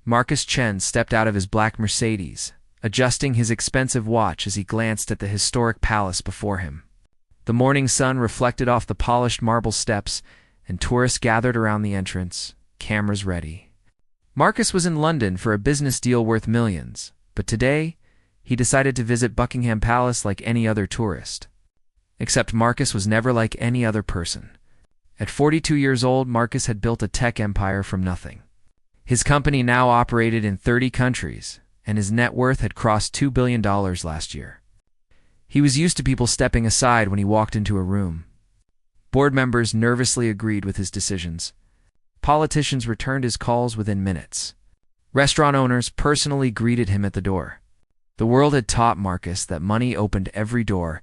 Marcus Chen stepped out of his black Mercedes, adjusting his expensive watch as he glanced at the historic palace before him. The morning sun reflected off the polished marble steps, and tourists gathered around the entrance, cameras ready. Marcus was in London for a business deal worth millions, but today, he decided to visit Buckingham Palace like any other tourist. Except Marcus was never like any other person. At 42 years old, Marcus had built a tech empire from nothing. His company now operated in 30 countries, and his net worth had crossed $2 billion last year. He was used to people stepping aside when he walked into a room. Board members nervously agreed with his decisions. Politicians returned his calls within minutes. Restaurant owners personally greeted him at the door. The world had taught Marcus that money opened every door,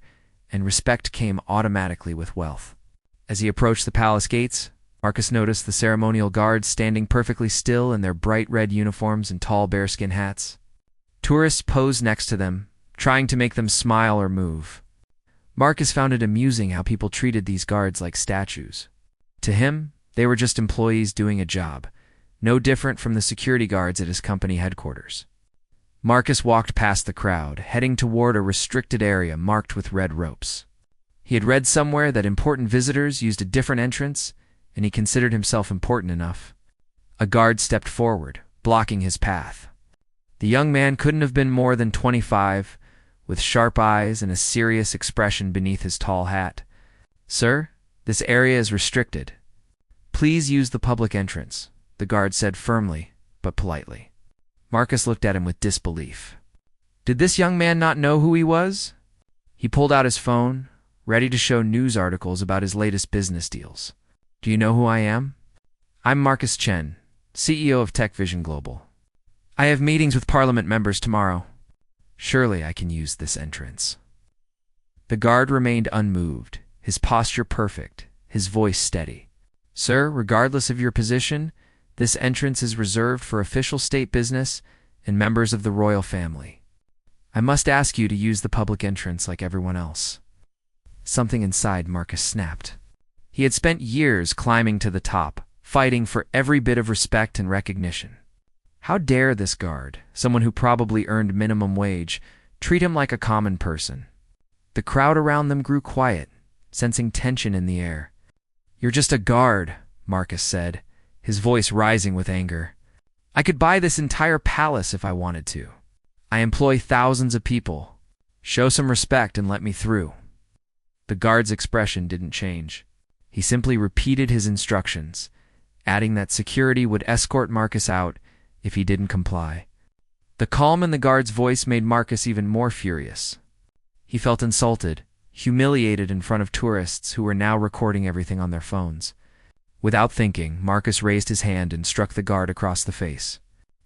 and respect came automatically with wealth. As he approached the palace gates, Marcus noticed the ceremonial guards standing perfectly still in their bright red uniforms and tall bearskin hats. Tourists posed next to them, trying to make them smile or move. Marcus found it amusing how people treated these guards like statues. To him, they were just employees doing a job, no different from the security guards at his company headquarters. Marcus walked past the crowd, heading toward a restricted area marked with red ropes. He had read somewhere that important visitors used a different entrance, and he considered himself important enough. A guard stepped forward, blocking his path. The young man couldn't have been more than 25, with sharp eyes and a serious expression beneath his tall hat. "Sir, this area is restricted. Please use the public entrance," the guard said firmly, but politely. Marcus looked at him with disbelief. Did this young man not know who he was? He pulled out his phone, ready to show news articles about his latest business deals. "Do you know who I am? I'm Marcus Chen, CEO of TechVision Global. I have meetings with Parliament members tomorrow. Surely I can use this entrance." The guard remained unmoved, his posture perfect, his voice steady. "Sir, regardless of your position, this entrance is reserved for official state business and members of the royal family. I must ask you to use the public entrance like everyone else." Something inside Marcus snapped. He had spent years climbing to the top, fighting for every bit of respect and recognition. How dare this guard, someone who probably earned minimum wage, treat him like a common person? The crowd around them grew quiet, sensing tension in the air. "You're just a guard," Marcus said, his voice rising with anger. "I could buy this entire palace if I wanted to. I employ thousands of people. Show some respect and let me through." The guard's expression didn't change. He simply repeated his instructions, adding that security would escort Marcus out if he didn't comply. The calm in the guard's voice made Marcus even more furious. He felt insulted, humiliated in front of tourists who were now recording everything on their phones. Without thinking, Marcus raised his hand and struck the guard across the face.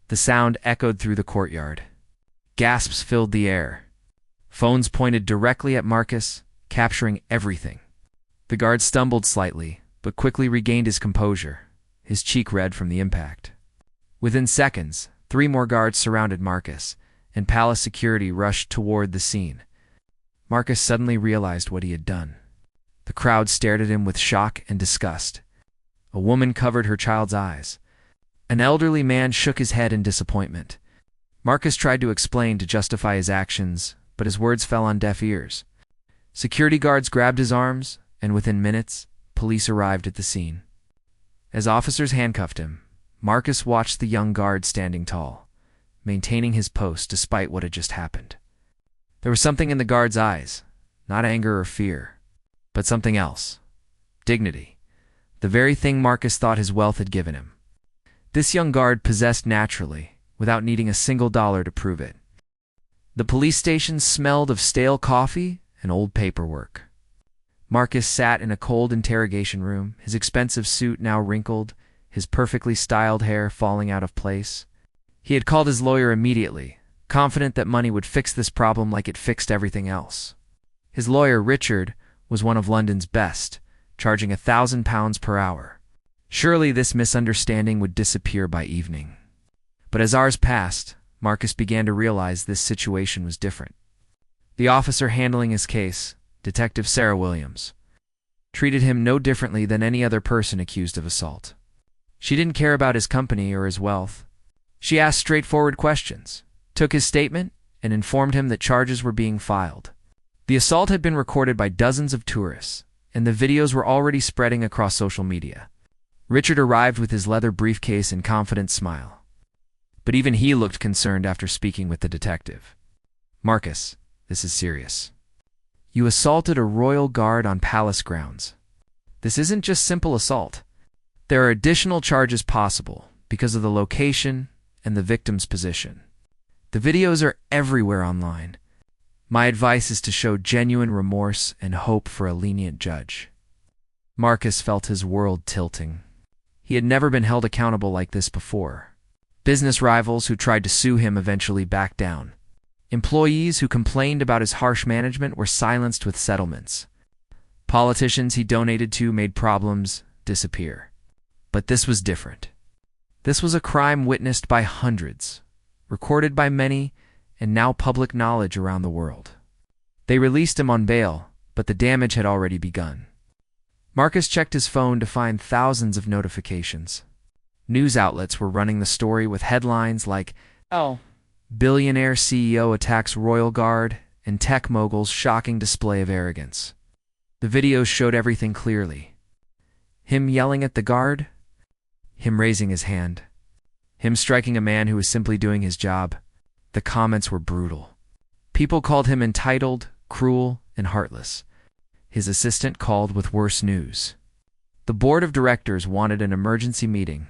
The sound echoed through the courtyard. Gasps filled the air. Phones pointed directly at Marcus, capturing everything. The guard stumbled slightly, but quickly regained his composure, his cheek red from the impact. Within seconds, 3 more guards surrounded Marcus, and palace security rushed toward the scene. Marcus suddenly realized what he had done. The crowd stared at him with shock and disgust. A woman covered her child's eyes. An elderly man shook his head in disappointment. Marcus tried to explain to justify his actions, but his words fell on deaf ears. Security guards grabbed his arms, and within minutes, police arrived at the scene. As officers handcuffed him, Marcus watched the young guard standing tall, maintaining his post despite what had just happened. There was something in the guard's eyes, not anger or fear, but something else. Dignity. The very thing Marcus thought his wealth had given him. This young guard possessed naturally, without needing a single dollar to prove it. The police station smelled of stale coffee and old paperwork. Marcus sat in a cold interrogation room, his expensive suit now wrinkled, his perfectly styled hair falling out of place. He had called his lawyer immediately, confident that money would fix this problem like it fixed everything else. His lawyer, Richard, was one of London's best, charging £1,000 per hour. Surely this misunderstanding would disappear by evening. But as hours passed, Marcus began to realize this situation was different. The officer handling his case, Detective Sarah Williams, treated him no differently than any other person accused of assault. She didn't care about his company or his wealth. She asked straightforward questions, took his statement, and informed him that charges were being filed. The assault had been recorded by dozens of tourists, and the videos were already spreading across social media. Richard arrived with his leather briefcase and confident smile. But even he looked concerned after speaking with the detective. "Marcus, this is serious. You assaulted a royal guard on palace grounds. This isn't just simple assault. There are additional charges possible because of the location and the victim's position. The videos are everywhere online. My advice is to show genuine remorse and hope for a lenient judge." Marcus felt his world tilting. He had never been held accountable like this before. Business rivals who tried to sue him eventually backed down. Employees who complained about his harsh management were silenced with settlements. Politicians he donated to made problems disappear. But this was different. This was a crime witnessed by hundreds, recorded by many, and now public knowledge around the world. They released him on bail, but the damage had already begun. Marcus checked his phone to find thousands of notifications. News outlets were running the story with headlines like, "Oh, billionaire CEO attacks royal guard," and "Tech mogul's shocking display of arrogance." The videos showed everything clearly. Him yelling at the guard, him raising his hand, him striking a man who was simply doing his job. The comments were brutal. People called him entitled, cruel, and heartless. His assistant called with worse news. The board of directors wanted an emergency meeting.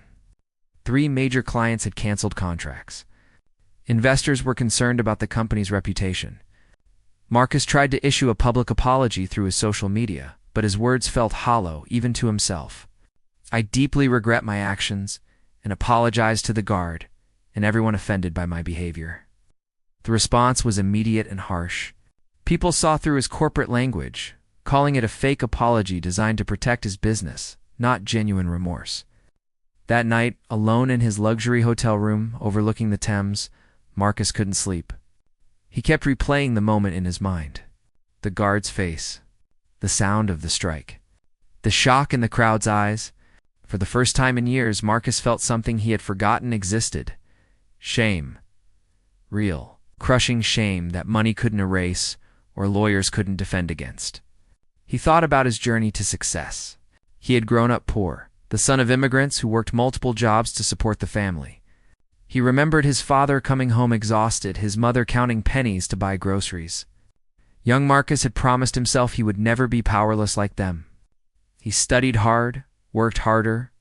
3 major clients had canceled contracts. Investors were concerned about the company's reputation. Marcus tried to issue a public apology through his social media, but his words felt hollow even to himself. "I deeply regret my actions and apologize to the guard and everyone offended by my behavior." The response was immediate and harsh. People saw through his corporate language, calling it a fake apology designed to protect his business, not genuine remorse. That night, alone in his luxury hotel room overlooking the Thames, Marcus couldn't sleep. He kept replaying the moment in his mind. The guard's face, the sound of the strike, the shock in the crowd's eyes. For the first time in years, Marcus felt something he had forgotten existed. Shame. Real, crushing shame that money couldn't erase or lawyers couldn't defend against. He thought about his journey to success. He had grown up poor, the son of immigrants who worked multiple jobs to support the family. He remembered his father coming home exhausted, his mother counting pennies to buy groceries. Young Marcus had promised himself he would never be powerless like them. He studied hard, worked harder,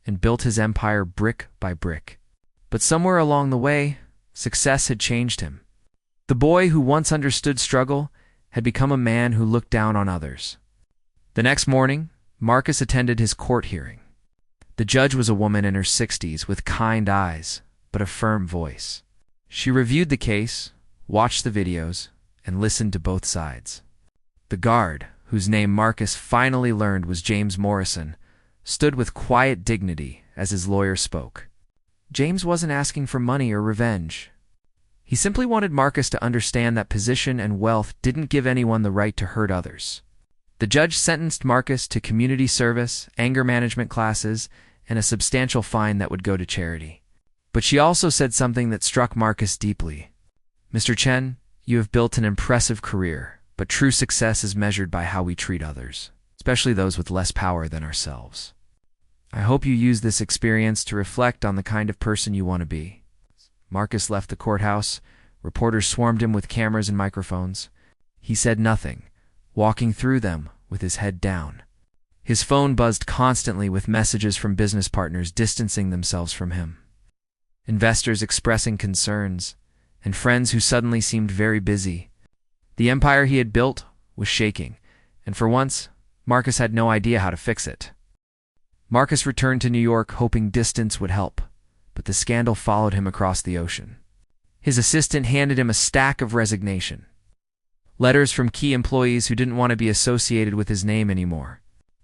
and built his empire brick by brick. But somewhere along the way, success had changed him. The boy who once understood struggle had become a man who looked down on others. The next morning, Marcus attended his court hearing. The judge was a woman in her 60s with kind eyes, but a firm voice. She reviewed the case, watched the videos, and listened to both sides. The guard, whose name Marcus finally learned was James Morrison, stood with quiet dignity as his lawyer spoke. James wasn't asking for money or revenge. He simply wanted Marcus to understand that position and wealth didn't give anyone the right to hurt others. The judge sentenced Marcus to community service, anger management classes, and a substantial fine that would go to charity. But she also said something that struck Marcus deeply. "Mr. Chen, you have built an impressive career, but true success is measured by how we treat others, especially those with less power than ourselves. I hope you use this experience to reflect on the kind of person you want to be." Marcus left the courthouse. Reporters swarmed him with cameras and microphones. He said nothing, walking through them with his head down. His phone buzzed constantly with messages from business partners distancing themselves from him. Investors expressing concerns, and friends who suddenly seemed very busy. The empire he had built was shaking, and for once, Marcus had no idea how to fix it. Marcus returned to New York hoping distance would help, but the scandal followed him across the ocean. His assistant handed him a stack of resignation. Letters from key employees who didn't want to be associated with his name anymore.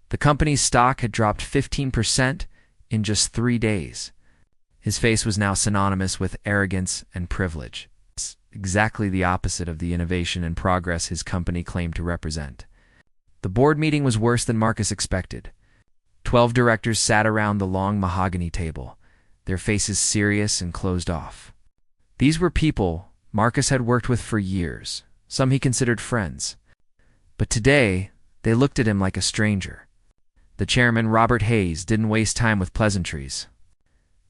The company's stock had dropped 15% in just 3 days. His face was now synonymous with arrogance and privilege. It's exactly the opposite of the innovation and progress his company claimed to represent. The board meeting was worse than Marcus expected. 12 directors sat around the long mahogany table, their faces serious and closed off. These were people Marcus had worked with for years, some he considered friends. But today, they looked at him like a stranger. The chairman, Robert Hayes, didn't waste time with pleasantries.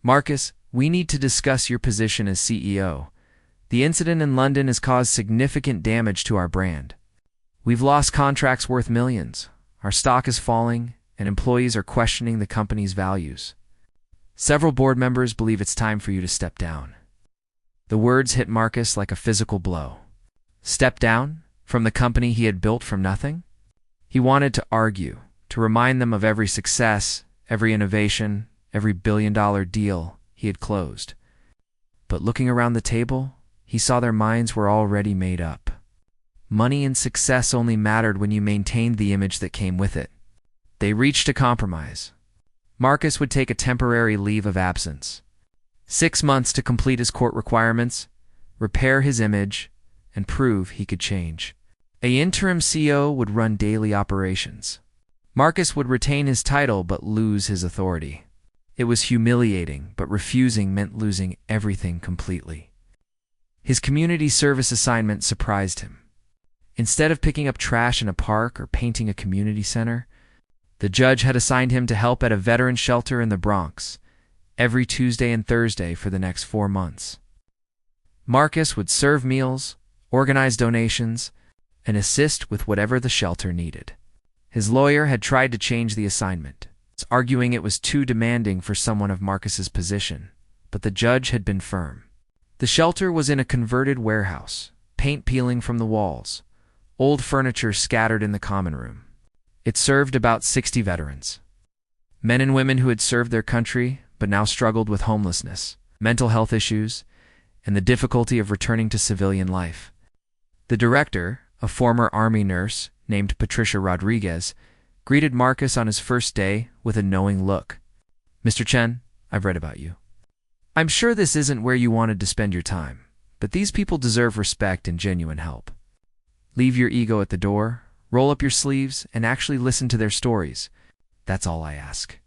"Marcus, we need to discuss your position as CEO. The incident in London has caused significant damage to our brand. We've lost contracts worth millions. Our stock is falling, and employees are questioning the company's values. Several board members believe it's time for you to step down." The words hit Marcus like a physical blow. Step down? From the company he had built from nothing? He wanted to argue, to remind them of every success, every innovation, every billion-dollar deal he had closed. But looking around the table, he saw their minds were already made up. Money and success only mattered when you maintained the image that came with it. They reached a compromise. Marcus would take a temporary leave of absence. 6 months to complete his court requirements, repair his image, and prove he could change. An interim CEO would run daily operations. Marcus would retain his title but lose his authority. It was humiliating, but refusing meant losing everything completely. His community service assignment surprised him. Instead of picking up trash in a park or painting a community center, the judge had assigned him to help at a veteran shelter in the Bronx every Tuesday and Thursday for the next 4 months. Marcus would serve meals, organize donations, and assist with whatever the shelter needed. His lawyer had tried to change the assignment, arguing it was too demanding for someone of Marcus's position, but the judge had been firm. The shelter was in a converted warehouse, paint peeling from the walls, old furniture scattered in the common room. It served about 60 veterans, men and women who had served their country but now struggled with homelessness, mental health issues, and the difficulty of returning to civilian life. The director, a former Army nurse named Patricia Rodriguez, greeted Marcus on his first day with a knowing look. "Mr. Chen, I've read about you. I'm sure this isn't where you wanted to spend your time, but these people deserve respect and genuine help. Leave your ego at the door, roll up your sleeves, and actually listen to their stories. That's all I ask."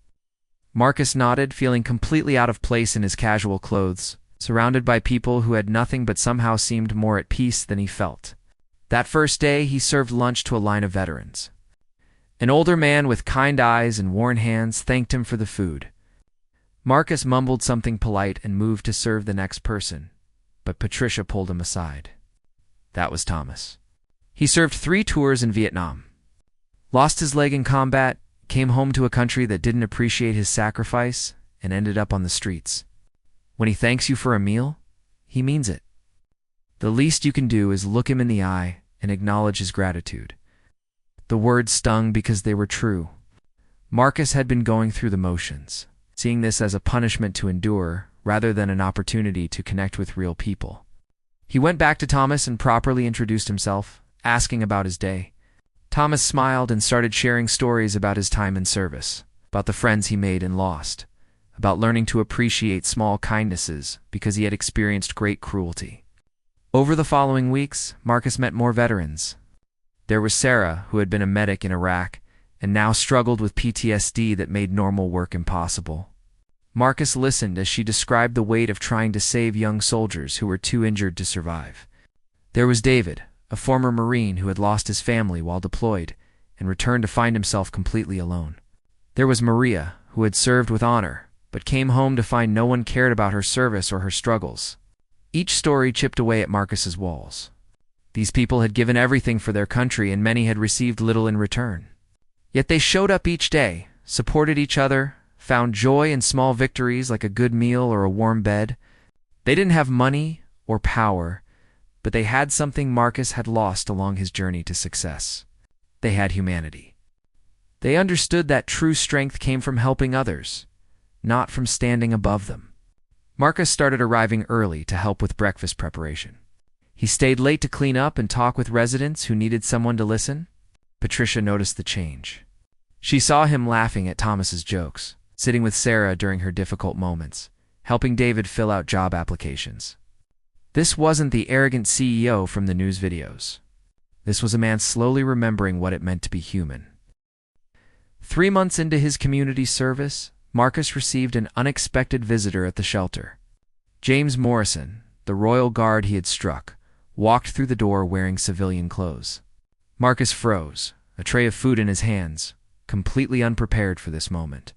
Marcus nodded, feeling completely out of place in his casual clothes, surrounded by people who had nothing but somehow seemed more at peace than he felt. That first day, he served lunch to a line of veterans. An older man with kind eyes and worn hands thanked him for the food. Marcus mumbled something polite and moved to serve the next person, but Patricia pulled him aside. That was Thomas. He served 3 tours in Vietnam, lost his leg in combat, came home to a country that didn't appreciate his sacrifice, and ended up on the streets. When he thanks you for a meal, he means it. The least you can do is look him in the eye and acknowledge his gratitude. The words stung because they were true. Marcus had been going through the motions, seeing this as a punishment to endure rather than an opportunity to connect with real people. He went back to Thomas and properly introduced himself, asking about his day. Thomas smiled and started sharing stories about his time in service, about the friends he made and lost, about learning to appreciate small kindnesses because he had experienced great cruelty. Over the following weeks, Marcus met more veterans. There was Sarah, who had been a medic in Iraq and now struggled with PTSD that made normal work impossible. Marcus listened as she described the weight of trying to save young soldiers who were too injured to survive. There was David, a former Marine who had lost his family while deployed and returned to find himself completely alone. There was Maria, who had served with honor, but came home to find no one cared about her service or her struggles. Each story chipped away at Marcus's walls. These people had given everything for their country, and many had received little in return. Yet they showed up each day, supported each other, found joy in small victories like a good meal or a warm bed. They didn't have money or power, but they had something Marcus had lost along his journey to success. They had humanity. They understood that true strength came from helping others, not from standing above them. Marcus started arriving early to help with breakfast preparation. He stayed late to clean up and talk with residents who needed someone to listen. Patricia noticed the change. She saw him laughing at Thomas's jokes, sitting with Sarah during her difficult moments, helping David fill out job applications. This wasn't the arrogant CEO from the news videos. This was a man slowly remembering what it meant to be human. 3 months into his community service, Marcus received an unexpected visitor at the shelter. James Morrison, the royal guard he had struck, walked through the door wearing civilian clothes. Marcus froze, a tray of food in his hands, completely unprepared for this moment.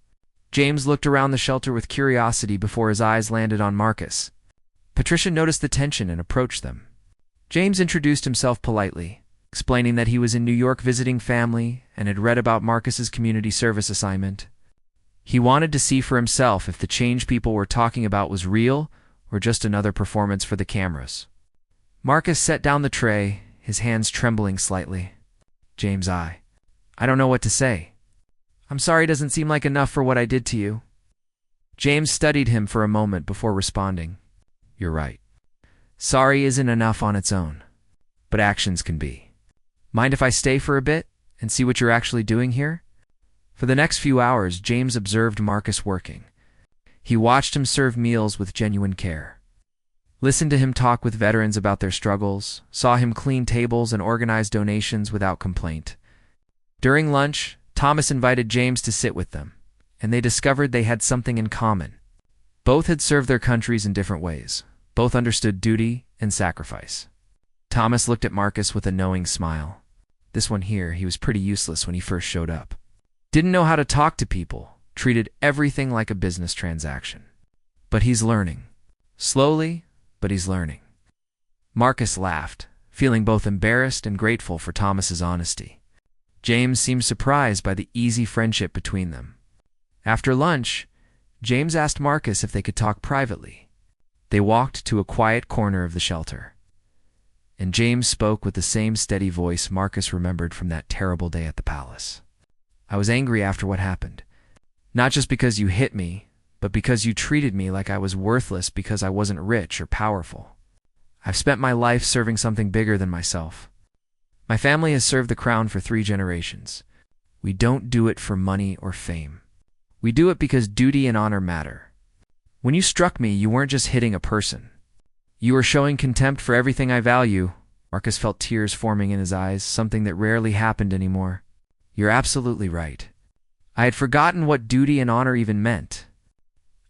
James looked around the shelter with curiosity before his eyes landed on Marcus. Patricia noticed the tension and approached them. James introduced himself politely, explaining that he was in New York visiting family and had read about Marcus's community service assignment. He wanted to see for himself if the change people were talking about was real or just another performance for the cameras. Marcus set down the tray, his hands trembling slightly. James, I don't know what to say. I'm sorry it doesn't seem like enough for what I did to you. James studied him for a moment before responding. You're right. Sorry isn't enough on its own, but actions can be. Mind if I stay for a bit and see what you're actually doing here? For the next few hours, James observed Marcus working. He watched him serve meals with genuine care, listened to him talk with veterans about their struggles, saw him clean tables and organize donations without complaint. During lunch, Thomas invited James to sit with them, and they discovered they had something in common. Both had served their countries in different ways. Both understood duty and sacrifice. Thomas looked at Marcus with a knowing smile. This one here, he was pretty useless when he first showed up. Didn't know how to talk to people, treated everything like a business transaction. But he's learning. Slowly, but he's learning. Marcus laughed, feeling both embarrassed and grateful for Thomas's honesty. James seemed surprised by the easy friendship between them. After lunch, James asked Marcus if they could talk privately. They walked to a quiet corner of the shelter, and James spoke with the same steady voice Marcus remembered from that terrible day at the palace. I was angry after what happened. Not just because you hit me, but because you treated me like I was worthless because I wasn't rich or powerful. I've spent my life serving something bigger than myself. My family has served the crown for 3 generations. We don't do it for money or fame. We do it because duty and honor matter. When you struck me, you weren't just hitting a person. You were showing contempt for everything I value. Marcus felt tears forming in his eyes, something that rarely happened anymore. You're absolutely right. I had forgotten what duty and honor even meant.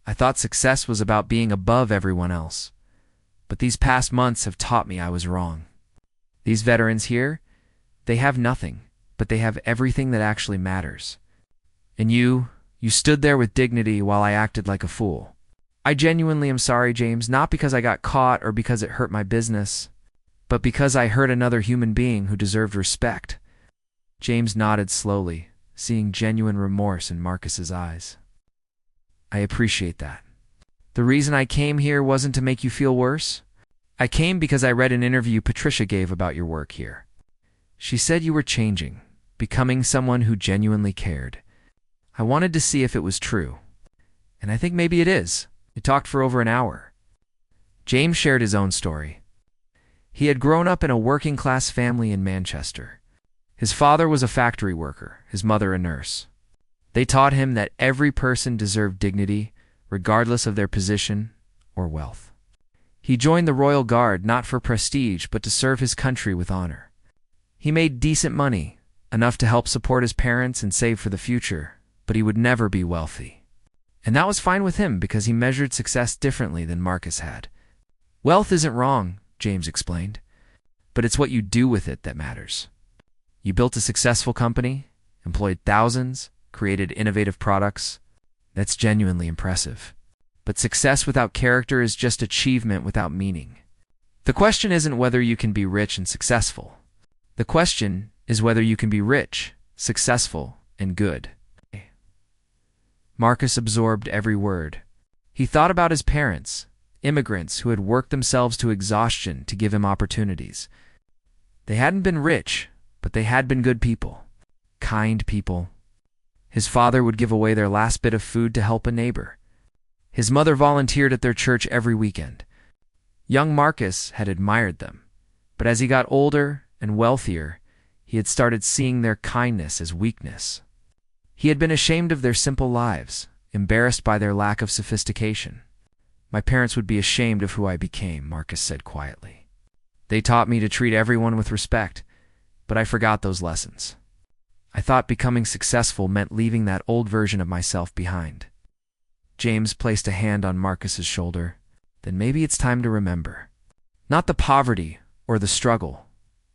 I thought success was about being above everyone else. But these past months have taught me I was wrong. These veterans here, they have nothing, but they have everything that actually matters. And you stood there with dignity while I acted like a fool. I genuinely am sorry, James, not because I got caught or because it hurt my business, but because I hurt another human being who deserved respect. James nodded slowly, seeing genuine remorse in Marcus's eyes. I appreciate that. The reason I came here wasn't to make you feel worse. I came because I read an interview Patricia gave about your work here. She said you were changing, becoming someone who genuinely cared. I wanted to see if it was true. And I think maybe it is. It talked for over an hour. James shared his own story. He had grown up in a working-class family in Manchester. His father was a factory worker, his mother a nurse. They taught him that every person deserved dignity, regardless of their position or wealth. He joined the Royal Guard not for prestige, but to serve his country with honor. He made decent money, enough to help support his parents and save for the future, but he would never be wealthy. And that was fine with him because he measured success differently than Marcus had. Wealth isn't wrong, James explained, but it's what you do with it that matters. You built a successful company, employed thousands, created innovative products. That's genuinely impressive. But success without character is just achievement without meaning. The question isn't whether you can be rich and successful. The question is whether you can be rich, successful, and good. Marcus absorbed every word. He thought about his parents, immigrants who had worked themselves to exhaustion to give him opportunities. They hadn't been rich, but they had been good people, kind people. His father would give away their last bit of food to help a neighbor. His mother volunteered at their church every weekend. Young Marcus had admired them, but as he got older and wealthier, he had started seeing their kindness as weakness. He had been ashamed of their simple lives, embarrassed by their lack of sophistication. My parents would be ashamed of who I became, Marcus said quietly. They taught me to treat everyone with respect, but I forgot those lessons. I thought becoming successful meant leaving that old version of myself behind. James placed a hand on Marcus's shoulder. Then maybe it's time to remember. Not the poverty or the struggle,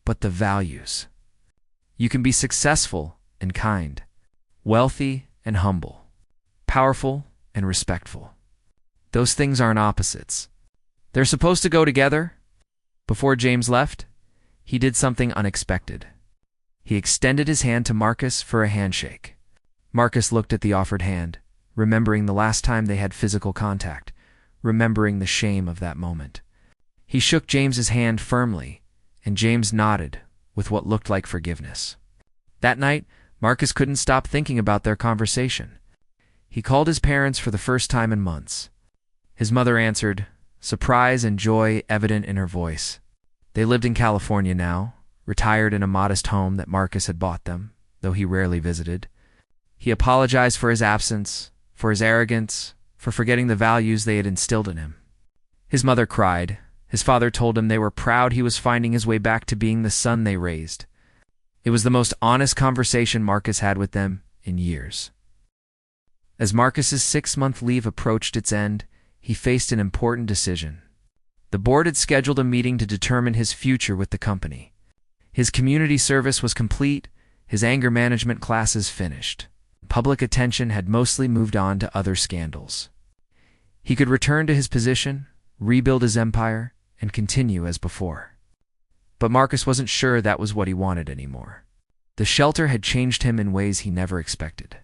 but the values. You can be successful and kind, wealthy and humble, powerful and respectful. Those things aren't opposites. They're supposed to go together. Before James left, he did something unexpected. He extended his hand to Marcus for a handshake. Marcus looked at the offered hand, remembering the last time they had physical contact, remembering the shame of that moment. He shook James's hand firmly, and James nodded with what looked like forgiveness. That night, Marcus couldn't stop thinking about their conversation. He called his parents for the first time in months. His mother answered, surprise and joy evident in her voice. They lived in California now, retired in a modest home that Marcus had bought them, though he rarely visited. He apologized for his absence, for his arrogance, for forgetting the values they had instilled in him. His mother cried. His father told him they were proud he was finding his way back to being the son they raised. It was the most honest conversation Marcus had with them in years. As Marcus's 6-month leave approached its end, he faced an important decision. The board had scheduled a meeting to determine his future with the company. His community service was complete, his anger management classes finished. Public attention had mostly moved on to other scandals. He could return to his position, rebuild his empire, and continue as before. But Marcus wasn't sure that was what he wanted anymore. The shelter had changed him in ways he never expected.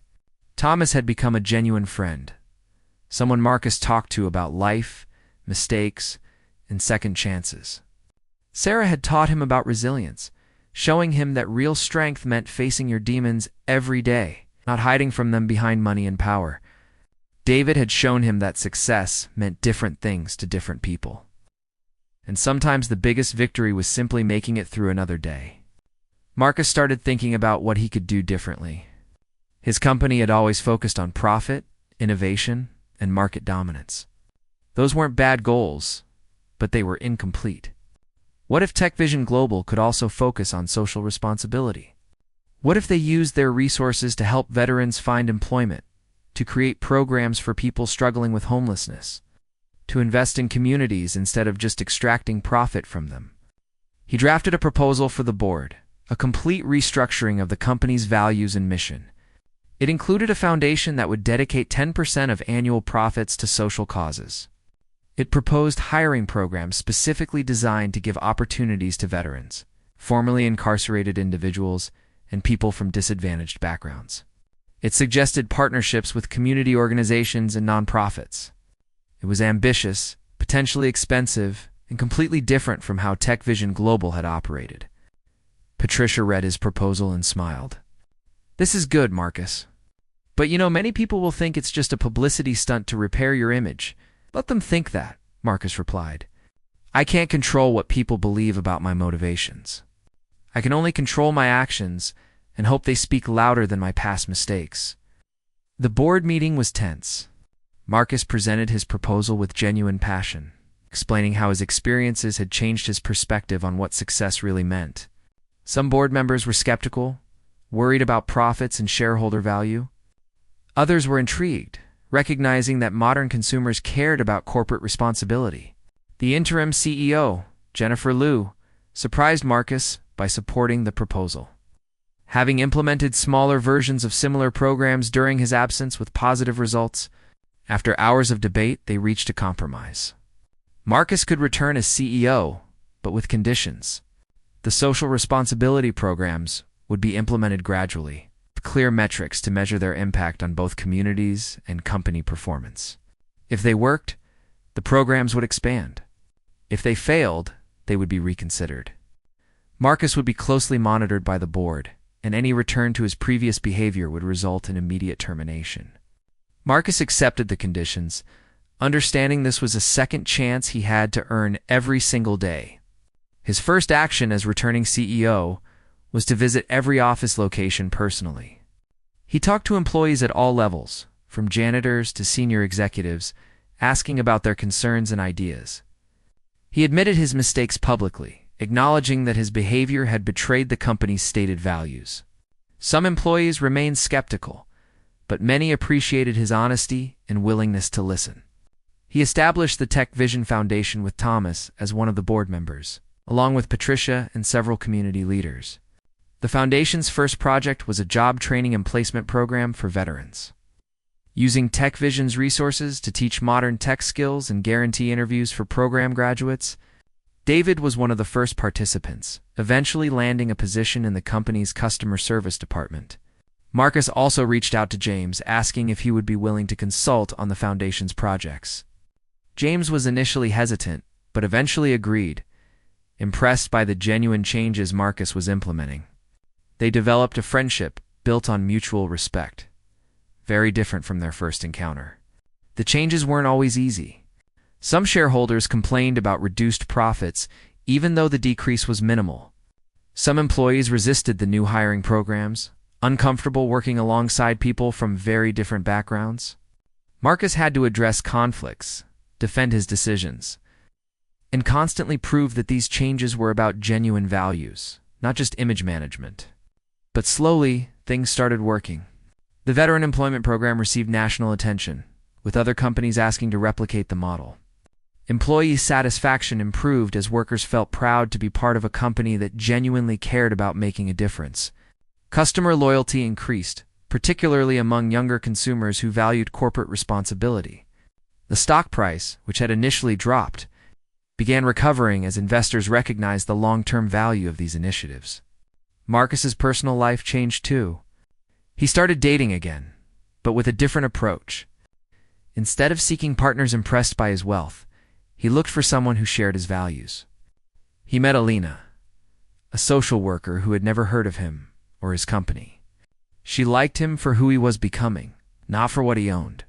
Thomas had become a genuine friend, someone Marcus talked to about life, mistakes, and second chances. Sarah had taught him about resilience, showing him that real strength meant facing your demons every day, not hiding from them behind money and power. David had shown him that success meant different things to different people. And sometimes the biggest victory was simply making it through another day. Marcus started thinking about what he could do differently. His company had always focused on profit, innovation, and market dominance. Those weren't bad goals, but they were incomplete. What if TechVision Global could also focus on social responsibility? What if they used their resources to help veterans find employment, to create programs for people struggling with homelessness, to invest in communities instead of just extracting profit from them? He drafted a proposal for the board, a complete restructuring of the company's values and mission. It included a foundation that would dedicate 10% of annual profits to social causes. It proposed hiring programs specifically designed to give opportunities to veterans, formerly incarcerated individuals, and people from disadvantaged backgrounds. It suggested partnerships with community organizations and nonprofits. It was ambitious, potentially expensive, and completely different from how TechVision Global had operated. Patricia read his proposal and smiled. This is good, Marcus. But many people will think it's just a publicity stunt to repair your image. Let them think that, Marcus replied. I can't control what people believe about my motivations. I can only control my actions and hope they speak louder than my past mistakes. The board meeting was tense. Marcus presented his proposal with genuine passion, explaining how his experiences had changed his perspective on what success really meant. Some board members were skeptical, worried about profits and shareholder value. Others were intrigued, recognizing that modern consumers cared about corporate responsibility. The interim CEO, Jennifer Liu, surprised Marcus by supporting the proposal. Having implemented smaller versions of similar programs during his absence with positive results, after hours of debate, they reached a compromise. Marcus could return as CEO, but with conditions. The social responsibility programs would be implemented gradually, with clear metrics to measure their impact on both communities and company performance. If they worked, the programs would expand. If they failed, they would be reconsidered. Marcus would be closely monitored by the board, and any return to his previous behavior would result in immediate termination. Marcus accepted the conditions, understanding this was a second chance he had to earn every single day. His first action as returning CEO was to visit every office location personally. He talked to employees at all levels, from janitors to senior executives, asking about their concerns and ideas. He admitted his mistakes publicly, acknowledging that his behavior had betrayed the company's stated values. Some employees remained skeptical, but many appreciated his honesty and willingness to listen. He established the Tech Vision Foundation with Thomas as one of the board members, along with Patricia and several community leaders. The foundation's first project was a job training and placement program for veterans. Using Tech Vision's resources to teach modern tech skills and guarantee interviews for program graduates, David was one of the first participants, eventually landing a position in the company's customer service department. Marcus also reached out to James, asking if he would be willing to consult on the foundation's projects. James was initially hesitant, but eventually agreed, impressed by the genuine changes Marcus was implementing. They developed a friendship built on mutual respect, very different from their first encounter. The changes weren't always easy. Some shareholders complained about reduced profits, even though the decrease was minimal. Some employees resisted the new hiring programs, uncomfortable working alongside people from very different backgrounds. Marcus had to address conflicts, defend his decisions, and constantly prove that these changes were about genuine values, not just image management. But slowly, things started working. The Veteran Employment Program received national attention, with other companies asking to replicate the model. Employee satisfaction improved as workers felt proud to be part of a company that genuinely cared about making a difference. Customer loyalty increased, particularly among younger consumers who valued corporate responsibility. The stock price, which had initially dropped, began recovering as investors recognized the long-term value of these initiatives. Marcus's personal life changed too. He started dating again, but with a different approach. Instead of seeking partners impressed by his wealth, he looked for someone who shared his values. He met Alina, a social worker who had never heard of him or his company. She liked him for who he was becoming, not for what he owned.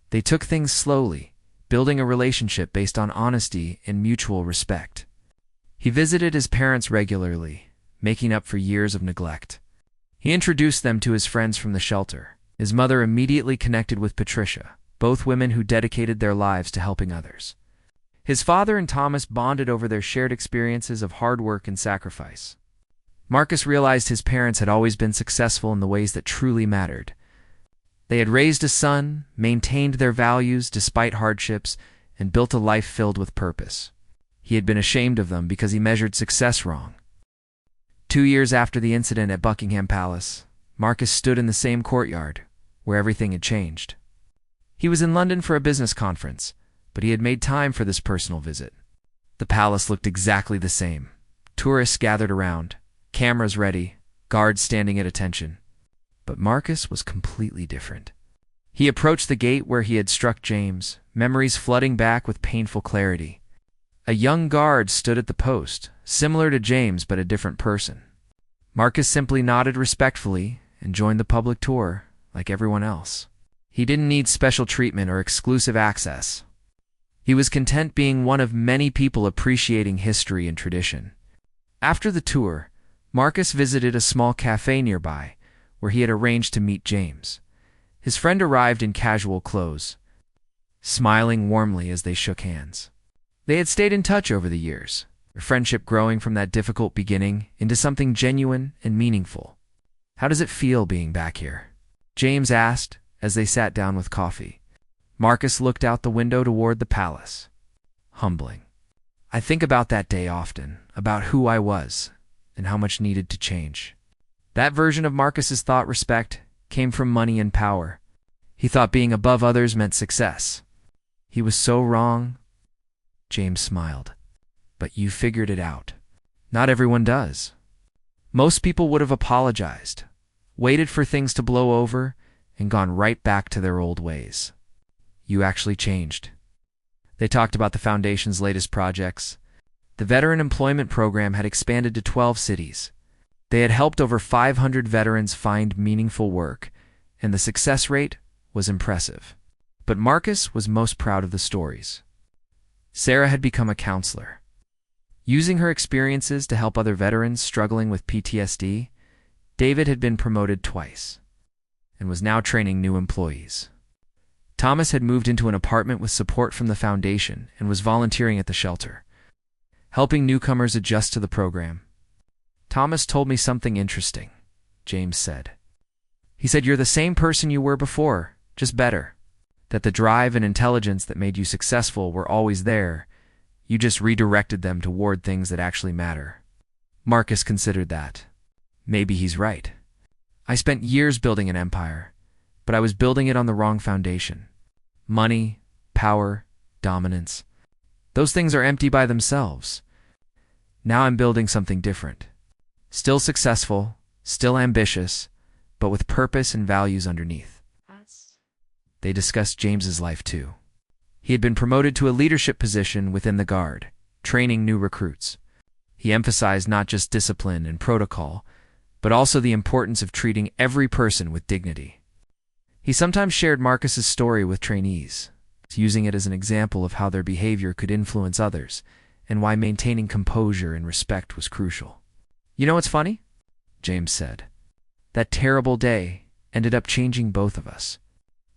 They took things slowly, building a relationship based on honesty and mutual respect. He visited his parents regularly, making up for years of neglect. He introduced them to his friends from the shelter. His mother immediately connected with Patricia, both women who dedicated their lives to helping others. His father and Thomas bonded over their shared experiences of hard work and sacrifice. Marcus realized his parents had always been successful in the ways that truly mattered. They had raised a son, maintained their values despite hardships, and built a life filled with purpose. He had been ashamed of them because he measured success wrong. 2 years after the incident at Buckingham Palace, Marcus stood in the same courtyard, where everything had changed. He was in London for a business conference, but he had made time for this personal visit. The palace looked exactly the same. Tourists gathered around, cameras ready, guards standing at attention. But Marcus was completely different. He approached the gate where he had struck James, memories flooding back with painful clarity. A young guard stood at the post, similar to James but a different person. Marcus simply nodded respectfully and joined the public tour, like everyone else. He didn't need special treatment or exclusive access. He was content being one of many people appreciating history and tradition. After the tour, Marcus visited a small cafe nearby, where he had arranged to meet James. His friend arrived in casual clothes, smiling warmly as they shook hands. They had stayed in touch over the years, their friendship growing from that difficult beginning into something genuine and meaningful. "How does it feel being back here?" James asked as they sat down with coffee. Marcus looked out the window toward the palace. "Humbling. I think about that day often, about who I was and how much needed to change." That version of Marcus's thought respect came from money and power. He thought being above others meant success. He was so wrong. James smiled. "But you figured it out. Not everyone does. Most people would have apologized, waited for things to blow over, and gone right back to their old ways. You actually changed." They talked about the foundation's latest projects. The Veteran Employment Program had expanded to 12 cities. They had helped over 500 veterans find meaningful work, and the success rate was impressive. But Marcus was most proud of the stories. Sarah had become a counselor. Using her experiences to help other veterans struggling with PTSD, David had been promoted twice and was now training new employees. Thomas had moved into an apartment with support from the foundation and was volunteering at the shelter, helping newcomers adjust to the program. "Thomas told me something interesting," James said. He said you're the same person you were before, just better. That the drive and intelligence that made you successful were always there. You just redirected them toward things that actually matter. Marcus considered that. Maybe he's right. I spent years building an empire, but I was building it on the wrong foundation. Money, power, dominance. Those things are empty by themselves. Now I'm building something different. Still successful, still ambitious, but with purpose and values underneath. They discussed James's life too. He had been promoted to a leadership position within the Guard, training new recruits. He emphasized not just discipline and protocol, but also the importance of treating every person with dignity. He sometimes shared Marcus's story with trainees, using it as an example of how their behavior could influence others and why maintaining composure and respect was crucial. You know what's funny? James said. That terrible day ended up changing both of us.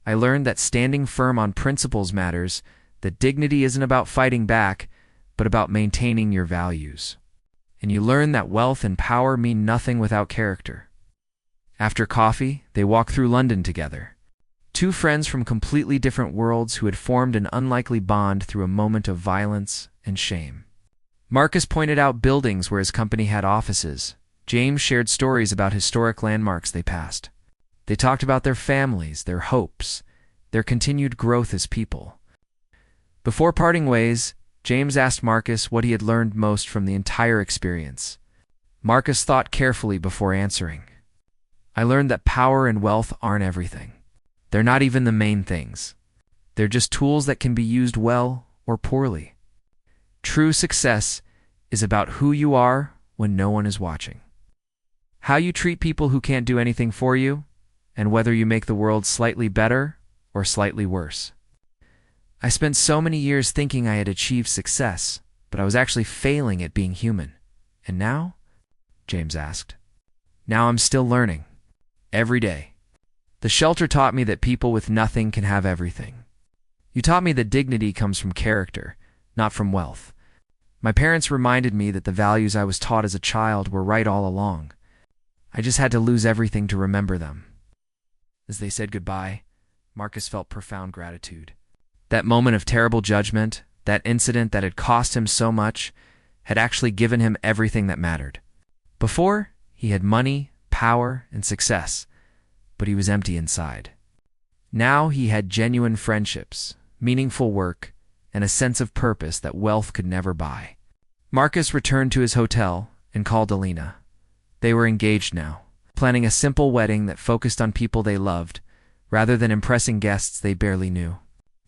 I learned that standing firm on principles matters, that dignity isn't about fighting back, but about maintaining your values. And you learn that wealth and power mean nothing without character. After coffee, they walked through London together. Two friends from completely different worlds who had formed an unlikely bond through a moment of violence and shame. Marcus pointed out buildings where his company had offices. James shared stories about historic landmarks they passed. They talked about their families, their hopes, their continued growth as people. Before parting ways, James asked Marcus what he had learned most from the entire experience. Marcus thought carefully before answering. I learned that power and wealth aren't everything. They're not even the main things. They're just tools that can be used well or poorly. True success is about who you are when no one is watching. How you treat people who can't do anything for you, and whether you make the world slightly better or slightly worse. I spent so many years thinking I had achieved success, but I was actually failing at being human. And now? James asked. Now I'm still learning. Every day. The shelter taught me that people with nothing can have everything. You taught me that dignity comes from character, not from wealth. My parents reminded me that the values I was taught as a child were right all along. I just had to lose everything to remember them. As they said goodbye, Marcus felt profound gratitude. That moment of terrible judgment, that incident that had cost him so much, had actually given him everything that mattered. Before, he had money, power, and success, but he was empty inside. Now he had genuine friendships, meaningful work, and a sense of purpose that wealth could never buy. Marcus returned to his hotel and called Alina. They were engaged now, planning a simple wedding that focused on people they loved, rather than impressing guests they barely knew.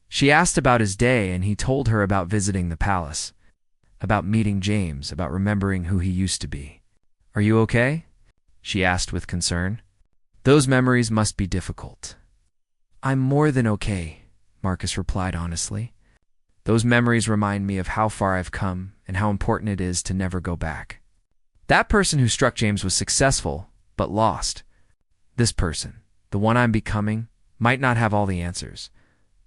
She asked about his day, and he told her about visiting the palace, about meeting James, about remembering who he used to be. Are you okay? She asked with concern. Those memories must be difficult. I'm more than okay, Marcus replied honestly. Those memories remind me of how far I've come and how important it is to never go back. That person who struck James was successful, but lost. This person, the one I'm becoming, might not have all the answers,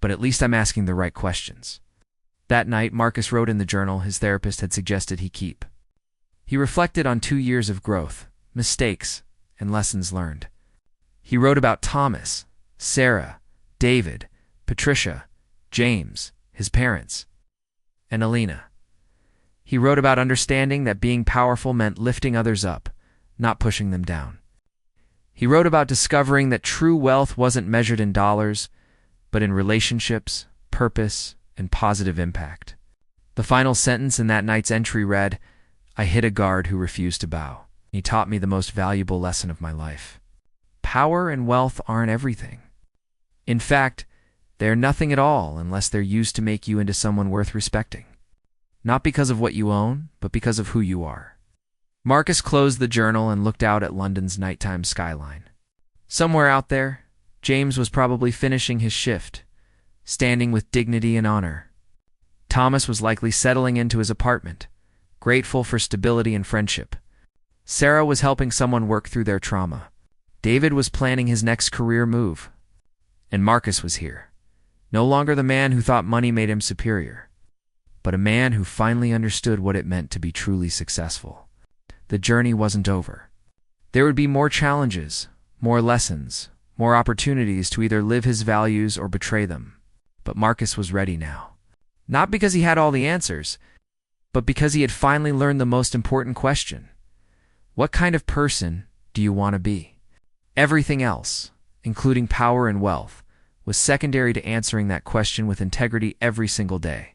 but at least I'm asking the right questions. That night, Marcus wrote in the journal his therapist had suggested he keep. He reflected on 2 years of growth, mistakes, and lessons learned. He wrote about Thomas, Sarah, David, Patricia, James, his parents, and Alina. He wrote about understanding that being powerful meant lifting others up, not pushing them down. He wrote about discovering that true wealth wasn't measured in dollars, but in relationships, purpose, and positive impact. The final sentence in that night's entry read, I hit a guard who refused to bow. He taught me the most valuable lesson of my life. Power and wealth aren't everything. In fact, they're nothing at all unless they're used to make you into someone worth respecting. Not because of what you own, but because of who you are. Marcus closed the journal and looked out at London's nighttime skyline. Somewhere out there, James was probably finishing his shift, standing with dignity and honor. Thomas was likely settling into his apartment, grateful for stability and friendship. Sarah was helping someone work through their trauma. David was planning his next career move. And Marcus was here, no longer the man who thought money made him superior, but a man who finally understood what it meant to be truly successful. The journey wasn't over. There would be more challenges, more lessons, more opportunities to either live his values or betray them. But Marcus was ready now. Not because he had all the answers, but because he had finally learned the most important question. What kind of person do you want to be? Everything else, including power and wealth, was secondary to answering that question with integrity every single day.